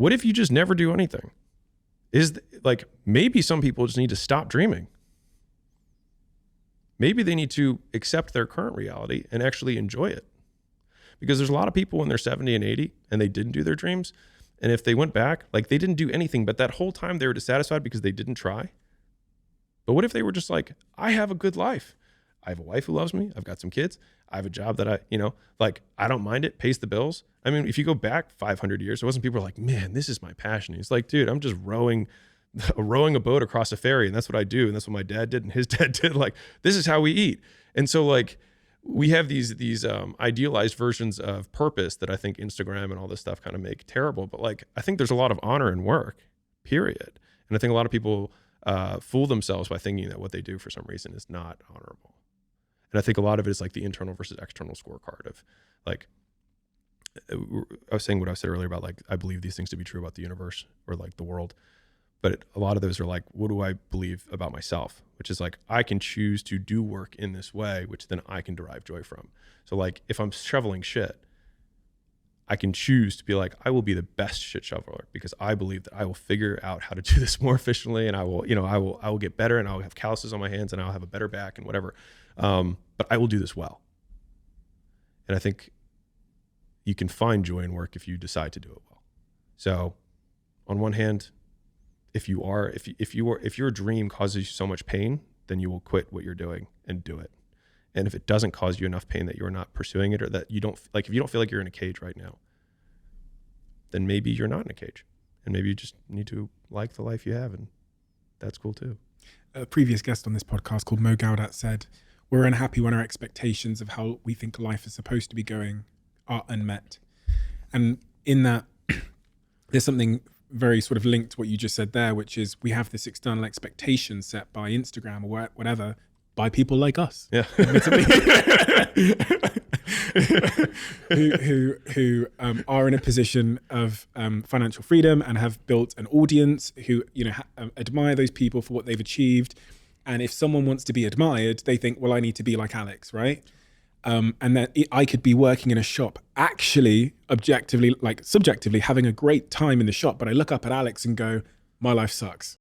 What if you just never do anything? Like, maybe some people just need to stop dreaming. Maybe they need to accept their current reality and actually enjoy it. Because there's a lot of people when they're 70 and 80 and they didn't do their dreams. And if they went back, like, they didn't do anything, but that whole time they were dissatisfied because they didn't try. But what if they were just like, I have a good life. I have a wife who loves me. I've got some kids. I have a job that I don't mind it, pays the bills. I mean, if you go back 500 years, it wasn't people were like, man, this is my passion. He's like, dude, I'm just rowing a boat across a ferry. And that's what I do. And that's what my dad did. And his dad did. Like, this is how we eat. And so, like, we have these idealized versions of purpose that I think Instagram and all this stuff kind of make terrible. But, like, I think there's a lot of honor in work, period. And I think a lot of people fool themselves by thinking that what they do for some reason is not honorable. And I think a lot of it is like the internal versus external scorecard of, like, I was saying what I said earlier about, like, I believe these things to be true about the universe or like the world. But a lot of those are like, what do I believe about myself? Which is like, I can choose to do work in this way, which then I can derive joy from. So, like, if I'm shoveling shit, I can choose to be like, I will be the best shit shoveler because I believe that I will figure out how to do this more efficiently, and I will get better, and I'll have calluses on my hands, and I'll have a better back and whatever. But I will do this well. And I think you can find joy in work if you decide to do it well. So, on one hand, if your dream causes you so much pain, then you will quit what you're doing and do it. And if it doesn't cause you enough pain that you're not pursuing it, or that you don't, like, if you don't feel like you're in a cage right now, then maybe you're not in a cage, and maybe you just need to like the life you have, and that's cool too. A previous guest on this podcast called Mo Gaudat said, we're unhappy when our expectations of how we think life is supposed to be going are unmet. And in that, there's something very sort of linked to what you just said there, which is we have this external expectation set by Instagram or whatever, by people like us, yeah, who are in a position of financial freedom and have built an audience who admire those people for what they've achieved. And if someone wants to be admired, they think, well, I need to be like Alex, right? And that I could be working in a shop, actually, objectively, like subjectively, having a great time in the shop, but I look up at Alex and go, my life sucks.